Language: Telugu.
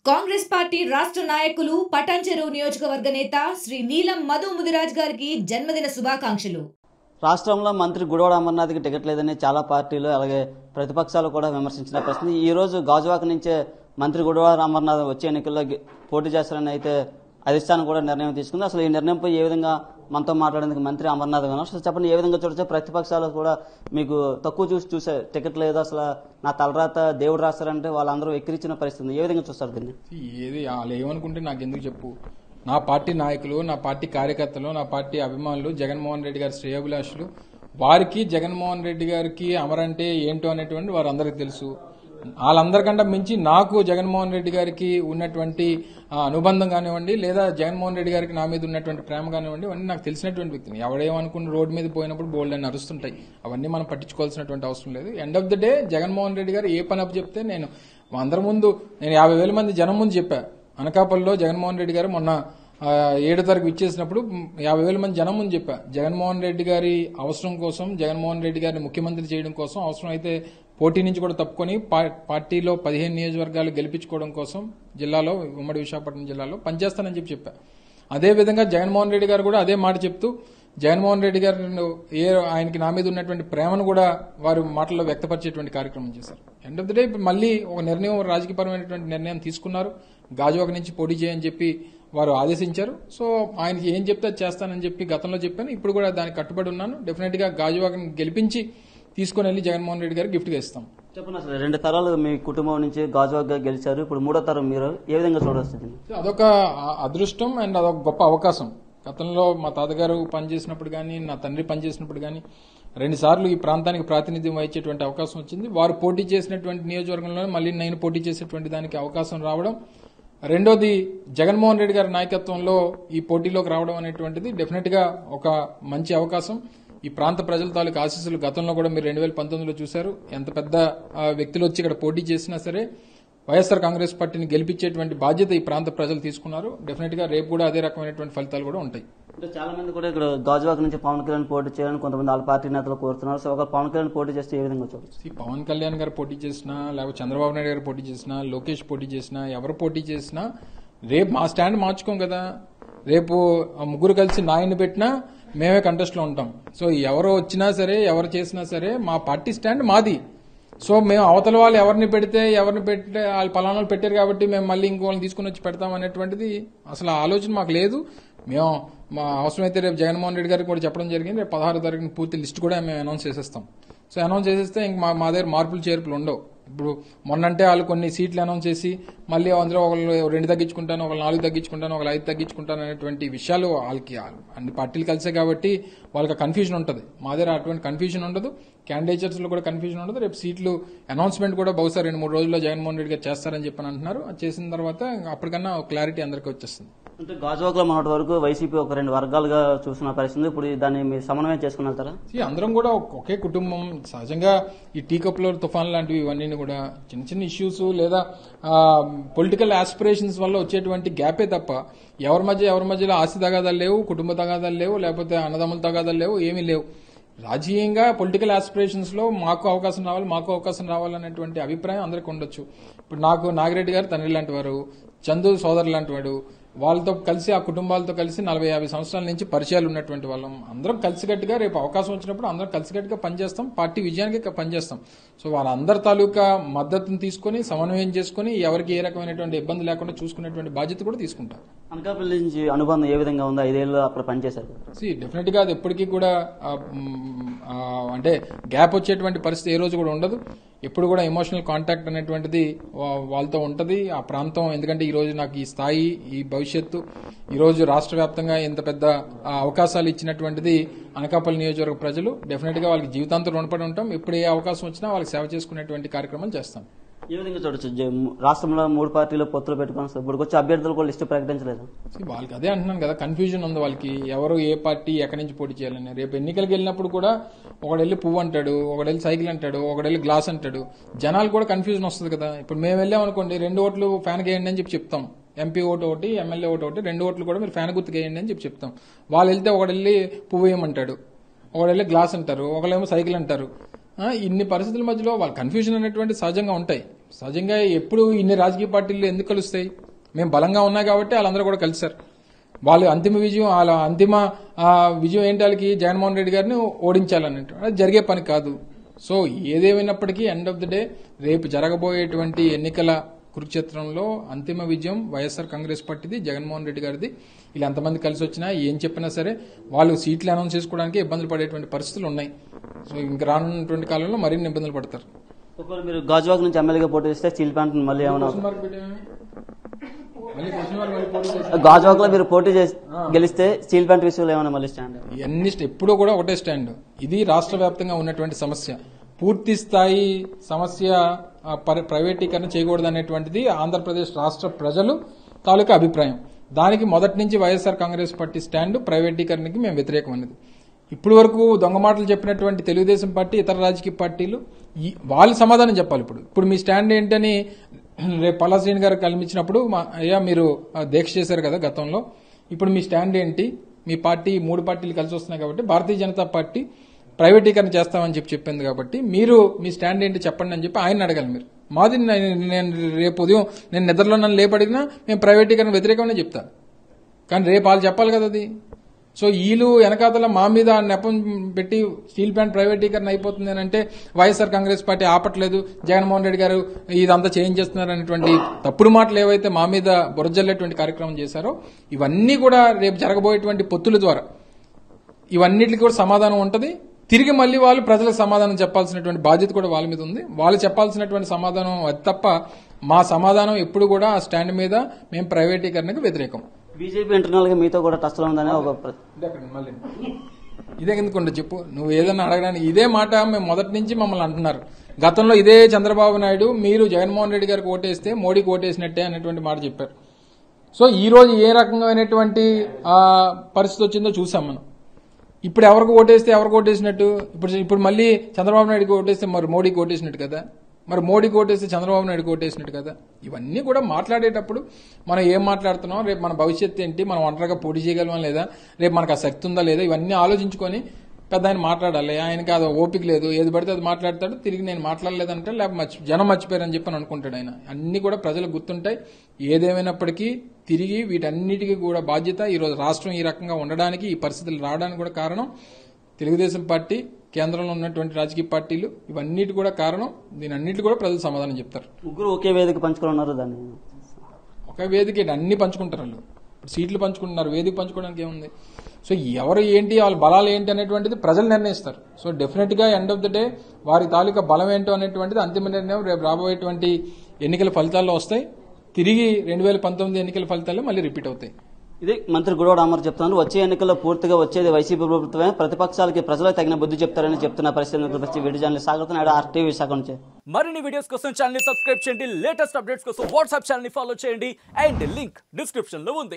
కాంగ్రెస్ పార్టీ రాష్ట్ర నాయకులు పటాన్చెరు నియోజకవర్గ నేత శ్రీ నీలం మధు ముదిరాజ్ గారికి జన్మదిన శుభాకాంక్షలు. రాష్ట్రంలో మంత్రి గుడివాడ అమర్నాథ్కి టికెట్ లేదని చాలా పార్టీలు అలాగే ప్రతిపక్షాలు కూడా విమర్శించిన పరిస్థితి. ఈ రోజు గాజువాక నుంచే మంత్రి గుడివాడ అమర్నాథ్ వచ్చే ఎన్నికల్లో పోటీ చేస్తారని అయితే అధిష్టానం కూడా నిర్ణయం తీసుకుంది. అసలు ఈ నిర్ణయంపై ఏ విధంగా మనతో మాట్లాడేందుకు మంత్రి అమర్నాథ్ గారు అసలు చెప్పండి, ఏ విధంగా చూడొచ్చు? ప్రతిపక్షాలు కూడా మీకు తక్కువ చూసే టికెట్ లేదు, అసలు నా తలరాత దేవుడు రాస్తారంటే వాళ్ళందరూ ఎక్కిరించిన పరిస్థితి. ఏ విధంగా చూస్తారు దీన్ని? ఏది వాళ్ళు ఏమనుకుంటే నాకు ఎందుకు చెప్పు. నా పార్టీ నాయకులు, నా పార్టీ కార్యకర్తలు, నా పార్టీ అభిమానులు, జగన్మోహన్ రెడ్డి గారి శ్రేయోభిలాషులు, వారికి జగన్మోహన్ రెడ్డి గారికి అమరంటే ఏంటో అనేటువంటి వారందరికీ తెలుసు. వాళ్ళందరికంటే మించి నాకు జగన్మోహన్ రెడ్డి గారికి ఉన్నటువంటి అనుబంధం కానివ్వండి, లేదా జగన్మోహన్ రెడ్డి గారికి నా మీద ఉన్నటువంటి ప్రేమ కానివ్వండి, అవన్నీ నాకు తెలిసినటువంటి వ్యక్తిని. ఎవడేమనుకున్న రోడ్డు మీద పోయినప్పుడు బోల్డ్ అని అరుస్తుంటాయి, అవన్నీ మనం పట్టించుకోవాల్సినటువంటి అవసరం లేదు. End of the day Jaganmohan Reddy గారు ఏ పని అప్పు చెప్తే నేను అందరి ముందు, నేను 50,000 మంది జనం ముందు చెప్పా. అనకాపల్లిలో జగన్మోహన్ రెడ్డి గారు మొన్న 7వ తారీఖు ఇచ్చేసినప్పుడు 50,000 మంది జనం ముందు చెప్పా. జగన్మోహన్ రెడ్డి గారి అవసరం కోసం, జగన్మోహన్ రెడ్డి గారిని ముఖ్యమంత్రి చేయడం కోసం, అవసరం అయితే పోటీ నుంచి కూడా తప్పుకొని పార్టీలో 15 నియోజకవర్గాలు గెలిపించుకోవడం కోసం జిల్లాలో, ఉమ్మడి విశాఖపట్నం జిల్లాలో పనిచేస్తానని చెప్పా. అదేవిధంగా జగన్మోహన్ రెడ్డి గారు కూడా అదే మాట చెప్తూ, జగన్మోహన్ రెడ్డి గారు ఆయనకి నా మీద ఉన్నటువంటి ప్రేమను కూడా వారు మాటల్లో వ్యక్తపరిచేటువంటి కార్యక్రమం చేశారు. ఎండ్ ఆఫ్ ద డే మళ్ళీ ఒక నిర్ణయం, రాజకీయపరమైనటువంటి నిర్ణయం తీసుకున్నారు. గాజువాక నుంచి పోటీ చేయని చెప్పి వారు ఆదేశించారు. సో ఆయనకి ఏం చెప్తే చేస్తానని చెప్పి గతంలో చెప్పాను, ఇప్పుడు కూడా దానికి కట్టుబడి ఉన్నాను. డెఫినెట్ గా గాజువాకని గెలిపించి తీసుకుని వెళ్లి జగన్మోహన్ రెడ్డి గారికి గిఫ్ట్ గా ఇస్తాం. చెప్పండి, అసలు 2 తరాలు మీ కుటుంబం నుంచి గాజువాక గెలిచారు, ఇప్పుడు 3వ తరం మీరు ఏ విధంగా చూడొస్తుంది? అదొక అదృష్టం అండ్ అదొక గొప్ప అవకాశం. గతంలో మా తాతగారు పనిచేసినప్పుడు కానీ, నా తండ్రి పనిచేసినప్పుడు కానీ 2 సార్లు ఈ ప్రాంతానికి ప్రాతినిధ్యం వహించేటువంటి అవకాశం వచ్చింది. వారు పోటీ చేసినటువంటి నియోజకవర్గంలో మళ్ళీ నేను పోటీ చేసేటువంటి దానికి అవకాశం రావడం, రెండోది జగన్మోహన్ రెడ్డి గారి నాయకత్వంలో ఈ పోటీలోకి రావడం అనేటువంటిది డెఫినెట్ గా ఒక మంచి అవకాశం. ఈ ప్రాంత ప్రజల తాలూకు ఆశీస్సులు గతంలో కూడా మీరు 2019లో చూశారు. ఎంత పెద్ద వ్యక్తులు వచ్చి ఇక్కడ పోటీ చేసినా సరే వైఎస్ఆర్ కాంగ్రెస్ పార్టీని గెలిపించేటువంటి బాధ్యత ఈ ప్రాంత ప్రజలు తీసుకున్నారు. డెఫినెట్ గా రేపు కూడా అదే రకమైనటువంటి ఫలితాలు కూడా ఉంటాయి. అంటే చాలా మంది కూడా ఇక్కడ గాజువాక నుంచి పవన్ కళ్యాణ్ పోటీ చేయాలని కొంతమంది వాళ్ళ పార్టీ నేతలు కోరుతున్నారు. సో ఒక పవన్ కళ్యాణ్ పోటీ చేస్తే ఏ విధంగా చూడొచ్చు? పవన్ కళ్యాణ్ గారు పోటీ చేసినా, లేకపోతే చంద్రబాబు నాయుడు గారు పోటీ చేసినా, లోకేష్ పోటీ చేసినా, ఎవరు పోటీ చేసినా రేపు మా స్టాండ్ మార్చుకోం కదా. రేపు ముగ్గురు కలిసి నాయన్ని పెట్టినా మేమే కంటెస్ట్ లో ఉంటాం. సో ఎవరు వచ్చినా సరే, ఎవరు చేసినా సరే మా పార్టీ స్టాండ్ మాది. సో మేము అవతల వాళ్ళు ఎవరిని పెడితే వాళ్ళు పలానాలు పెట్టారు కాబట్టి మేము మళ్ళీ ఇంకోళ్ళని తీసుకుని వచ్చి పెడతాం అనేటువంటిది అసలు ఆలోచన మాకు లేదు. మేము మా అవసరమైతే రేపు జగన్మోహన్ రెడ్డి గారికి కూడా చెప్పడం జరిగింది. రేపు 16వ తారీఖున పూర్తి లిస్ట్ కూడా మేము అనౌన్స్ చేసేస్తాం. సో అనౌన్స్ చేసేస్తే ఇంక మా దగ్గర మార్పులు చేర్పులు ఉండవు. ఇప్పుడు మొన్నంటే వాళ్ళు కొన్ని సీట్లు అనౌన్స్ చేసి మళ్ళీ అందులో ఒకళ్ళు 2 తగ్గించుకుంటాను, ఒకళ్ళు 4 తగ్గించుకుంటాను, ఒకళ్ళు 5 తగ్గించుకుంటాను అనేటువంటి విషయాలు వాళ్ళకి అన్ని పార్టీలు కలిసే కాబట్టి వాళ్ళకి కన్ఫ్యూజన్ ఉంటుంది. మా దగ్గర అటువంటి కన్ఫ్యూజన్ ఉండదు, క్యాండిడేచర్స్ లో కూడా కన్ఫ్యూజన్ ఉండదు. రేపు సీట్లు అనౌన్స్మెంట్ కూడా బహుశా 2-3 రోజుల్లో జగన్మోహన్ రెడ్డి గారు చేస్తారని చెప్పని అంటున్నారు. అది చేసిన తర్వాత అప్పటికన్నా క్లారిటీ అందరికీ వచ్చేస్తుంది. అంటే గాజువాకలో మొన్నటి వరకు వైసీపీ ఒక 2 వర్గాలుగా చూసిన పరిస్థితి, ఇప్పుడు దాన్ని మీరు సమన్వయం చేసుకుని వెళ్తారా? అందరం కూడా ఒకే కుటుంబం. సహజంగా ఈ టీ కప్లో తుఫాన్ లాంటివి ఇవన్నీ కూడా చిన్న చిన్న ఇష్యూస్ లేదా పొలిటికల్ ఆస్పిరేషన్స్ వల్ల వచ్చేటువంటి గ్యాపే తప్ప ఎవరి మధ్యలో ఆస్తి తగాదాలు లేవు, కుటుంబ తగాదాలు లేవు, లేకపోతే అన్నదమ్ముల తగాదాలు లేవు, ఏమీ లేవు. రాజకీయంగా పొలిటికల్ ఆస్పిరేషన్స్ లో మాకు అవకాశం రావాలనేటువంటి అభిప్రాయం అందరికీ ఉండొచ్చు. ఇప్పుడు నాకు నాగిరెడ్డి గారు తండ్రి లాంటి వారు, చందు సోదరు లాంటి వాడు, వాళ్ళతో కలిసి ఆ కుటుంబాలతో కలిసి 40-50 సంవత్సరాల నుంచి పరిచయాలు ఉన్నటువంటి వాళ్ళం. అందరం కలిసికట్టుగా రేపు అవకాశం వచ్చినప్పుడు అందరం కలిసికట్టుగా పనిచేస్తాం, పార్టీ విజయానికి పనిచేస్తాం. సో వాళ్ళందరి తాలూకా మద్దతును తీసుకుని సమన్వయం చేసుకుని ఎవరికి ఏ రకమైనటువంటి ఇబ్బంది లేకుండా చూసుకునేటువంటి బాధ్యత కూడా తీసుకుంటాం. అనకాపల్లి నుంచి అనుబంధం ఏ విధంగా ఉందో? 5 ఏళ్ళు అక్కడ పనిచేశారు. డెఫినెట్ గా అది ఎప్పటికీ కూడా అంటే గ్యాప్ వచ్చేటువంటి పరిస్థితి ఏ రోజు కూడా ఉండదు. ఎప్పుడు కూడా ఎమోషనల్ కాంటాక్ట్ అనేటువంటిది వాళ్ళతో ఉంటది, ఆ ప్రాంతం. ఎందుకంటే ఈ రోజు నాకు ఈ స్థాయి, ఈ భవిష్యత్తు, ఈ రోజు రాష్ట్ర వ్యాప్తంగా ఇంత పెద్ద అవకాశాలు ఇచ్చినటువంటిది అనకాపల్లి నియోజకవర్గ ప్రజలు. డెఫినెట్ గా వాళ్ళకి జీవితాంతం రుణపడి ఉంటాం. ఎప్పుడు ఏ అవకాశం వచ్చినా వాళ్ళకి సేవ చేసుకునేటువంటి కార్యక్రమాలు చేస్తాం. ఏ విధంగా చూడొచ్చు? రాష్ట్రంలో 3 పార్టీలు పొత్తులు పెట్టుకుని ఇప్పుడు వచ్చి అభ్యర్థులు కూడా లిస్టు ప్రకటించలేదు. వాళ్ళకి అదే అంటున్నాను కదా, కన్ఫ్యూజన్ ఉంది వాళ్ళకి, ఎవరు ఏ పార్టీ ఎక్కడి నుంచి పోటీ చేయాలని. రేపు ఎన్నికలకు వెళ్ళినప్పుడు కూడా ఒకడెళ్ళి పువ్వు అంటాడు, ఒకడెళ్ళి సైకిల్ అంటాడు, ఒకడెళ్ళి గ్లాస్ అంటాడు. జనాలు కూడా కన్ఫ్యూజన్ వస్తుంది కదా. ఇప్పుడు మేము వెళ్ళామనుకోండి, 2 ఓట్లు ఫ్యాన్కి వేయండి అని చెప్తాం, ఎంపీ ఓటు ఒకటి, ఎమ్మెల్యే ఓటు ఒకటి, 2 ఓట్లు కూడా మీరు ఫ్యాన్ గుర్తుకు వేయండి అని చెప్తాం. వాళ్ళు వెళ్తే ఒకడెళ్ళి పువ్వు వేయమంటాడు, ఒకడెళ్ళి గ్లాస్ అంటారు, ఒకళ్ళేమో సైకిల్ అంటారు. ఇన్ని పరిస్థితుల మధ్యలో వాళ్ళ కన్ఫ్యూజన్ అనేటువంటి సహజంగా ఉంటాయి. సహజంగా ఎప్పుడు ఇన్ని రాజకీయ పార్టీలు ఎందుకు కలుస్తాయి? మేము బలంగా ఉన్నాయి కాబట్టి వాళ్ళందరూ కూడా కలిశారు. వాళ్ళు అంతిమ విజయం విజయం ఏంటి? వాళ్ళకి జగన్మోహన్ రెడ్డి గారిని ఓడించాలన్నట్టు అది జరిగే పని కాదు. సో ఏదేమైనప్పటికీ ఎండ్ ఆఫ్ ది డే రేపు జరగబోయేటువంటి ఎన్నికల కురుక్షేత్రంలో అంతిమ విజయం వైఎస్ఆర్ కాంగ్రెస్ పార్టీది, జగన్మోహన్ రెడ్డి గారిది. వీళ్ళు ఎంతమంది కలిసి వచ్చినా ఏం చెప్పినా సరే వాళ్ళు సీట్లు అనౌన్స్ చేసుకోవడానికి ఇబ్బందులు పడేటువంటి పరిస్థితులు ఉన్నాయి. సో ఇంకా రానున్నటువంటి కాలంలో మరిన్ని ఇబ్బందులు పడతారు. ఒకవేళ మీరు గాజువాక్ నుంచి ఎమ్మెల్యేగా పోటీ చేస్తే స్టీల్ ప్లాంట్ మళ్ళీ ఏమైనా గాజువాక్ లో మీరు పోటీ చేసి గెలిస్తే స్టీల్ ప్లాంట్ విషయంలో ఏమైనా మళ్ళీ స్టాండ్? ఇవన్నీ ఎప్పుడూ కూడా ఒకటే స్టాండ్. ఇది రాష్ట్ర వ్యాప్తంగా ఉన్నటువంటి సమస్య. పూర్తి స్థాయి సమస్య ప్రైవేటీకరణ చేయకూడదు అనేటువంటిది ఆంధ్రప్రదేశ్ రాష్ట్ర ప్రజలు తాలూకా అభిప్రాయం. దానికి మొదటి నుంచి వైఎస్ఆర్ కాంగ్రెస్ పార్టీ స్టాండ్ ప్రైవేటీకరణకి మేము వ్యతిరేకం అన్నది. ఇప్పటి వరకు దొంగ మాటలు చెప్పినటువంటి తెలుగుదేశం పార్టీ, ఇతర రాజకీయ పార్టీలు వాళ్ళు సమాధానం చెప్పాలి. ఇప్పుడు మీ స్టాండ్ ఏంటని రేపు పల్లాశ్రీని గారు కల్పించినప్పుడు అయ్యా మీరు దీక్ష చేశారు కదా గతంలో, ఇప్పుడు మీ స్టాండ్ ఏంటి? మీ పార్టీ 3 పార్టీలు కలిసి వస్తున్నాయి కాబట్టి భారతీయ జనతా పార్టీ ప్రైవేటీకరణ చేస్తామని చెప్పింది కాబట్టి మీరు మీ స్టాండ్ ఏంటి చెప్పండి అని చెప్పి ఆయన అడగాలి. మీరు మాది నేను రేపు ఉదయం నేను నిద్రలో నన్ను లేపడిగినా మేము ప్రైవేటీకరణ వ్యతిరేకమని చెప్తాను. కానీ రేపు వాళ్ళు చెప్పాలి కదా అది. సో వీళ్ళు వెనకాతల మా మీద నెపం పెట్టి స్టీల్ ప్లాంట్ ప్రైవేటీకరణ అయిపోతుంది అని అంటే వైఎస్ఆర్ కాంగ్రెస్ పార్టీ ఆపట్లేదు, జగన్మోహన్ రెడ్డి గారు ఇదంతా చేంజ్ చేస్తున్నారు అనేటువంటి తప్పుడు మాటలు ఏవైతే మా మీద బురజల్లేటువంటి కార్యక్రమం చేశారో ఇవన్నీ కూడా రేపు జరగబోయేటువంటి పొత్తుల ద్వారా ఇవన్నిటికి కూడా సమాధానం ఉంటుంది. తిరిగి మళ్ళీ వాళ్ళు ప్రజలకు సమాధానం చెప్పాల్సినటువంటి బాధ్యత కూడా వాళ్ళ మీద ఉంది. వాళ్ళు చెప్పాల్సినటువంటి సమాధానం అది తప్ప మా సమాధానం ఎప్పుడు కూడా ఆ స్టాండ్ మీద మేము ప్రైవేటీకరణకు వ్యతిరేకం. బీజేపీ ఇంటర్నల్ గా మీతో కూడా టచ్ లో ఉందని మళ్ళీ ఇదే ఎందుకుంటే చెప్పు, నువ్వు ఏదన్నా అడగడానికి ఇదే మాట మేము మొదటి నుంచి మమ్మల్ని అంటున్నారు. గతంలో ఇదే చంద్రబాబు నాయుడు మీరు జగన్మోహన్ రెడ్డి గారికి ఓటేస్తే మోడీకి ఓటేసినట్టే అనేటువంటి మాట చెప్పారు. సో ఈ రోజు ఏ రకమైనటువంటి పరిస్థితి వచ్చిందో చూసాం మనం. ఇప్పుడు ఎవరికి ఓటేస్తే ఎవరికి ఓటేసినట్టు? ఇప్పుడు మళ్ళీ చంద్రబాబు నాయుడుకి ఓటేస్తే మరి మోడీకి ఓటేసినట్టు కదా, మరి మోడీకి ఓటేస్తే చంద్రబాబు నాయుడుకి ఓటేసినట్టు కదా. ఇవన్నీ కూడా మాట్లాడేటప్పుడు మనం ఏం మాట్లాడుతున్నాం, రేపు మన భవిష్యత్తు ఏంటి, మనం ఒంటరిగా పోటీ చేయగలమా లేదా, రేపు మనకు ఆ శక్తి ఉందా లేదా, ఇవన్నీ ఆలోచించుకొని పెద్ద ఆయన మాట్లాడాలి. ఆయనకి అది ఓపిక లేదు, ఏది పడితే అది మాట్లాడతాడు. తిరిగి నేను మాట్లాడలేదంటే లేకపోతే జనం మర్చిపోయారని చెప్పి అనుకుంటాడు ఆయన. అన్ని కూడా ప్రజలకు గుర్తుంటాయి. ఏదేమైనప్పటికీ తిరిగి వీటన్నిటికీ కూడా బాధ్యత ఈరోజు రాష్ట్రం ఈ రకంగా ఉండడానికి, ఈ పరిస్థితులు రావడానికి కూడా కారణం తెలుగుదేశం పార్టీ, కేంద్రంలో ఉన్నటువంటి రాజకీయ పార్టీలు, ఇవన్నిటి కూడా కారణం. దీని అన్నిటి కూడా ప్రజలు సమాధానం చెప్తారు. ముగ్గురు ఒకే వేదిక పంచుకున్నారు. దాన్ని ఒకే వేదిక అన్ని పంచుకుంటారు. వాళ్ళు ఇప్పుడు సీట్లు పంచుకుంటున్నారు, వేదిక పంచుకోవడానికి ఏముంది? సో ఎవరు ఏంటి, వాళ్ళ బలాలు ఏంటి అనేటువంటిది ప్రజలు నిర్ణయిస్తారు. సో డెఫినెట్ గా ఎండ్ ఆఫ్ ద డే వారి తాలూకా బలం ఏంటో అనేటువంటిది అంతిమ నిర్ణయం రేపు రాబోయేటువంటి ఎన్నికల ఫలితాల్లో వస్తాయి. తిరిగి 2019 ఎన్నికల ఫలితాలు మళ్ళీ రిపీట్ అవుతాయి. ఇది మంత్రి గుడివాడ అమర్ చెప్తున్నారు. వచ్చే ఎన్నికల్లో పూర్తిగా వచ్చేది వైసీపీ ప్రభుత్వమే, ప్రతిపక్షాలకి ప్రజలకు తగిన బుద్ధి చెప్తారని చెప్తున్న పరిస్థితులు వీడియో ఛానల్ సాగుతున్నాడు. RTV విశాఖ నుంచి మరిన్ని వీడియోస్ కోసం ఛానల్ ని సబ్స్క్రైబ్ చేయండి. లేటెస్ట్ అప్డేట్స్ కోసం వాట్సాప్ ఛానల్ ని ఫాలో చేయండి. అండ్ లింక్ డిస్క్రిప్షన్ లో ఉంది.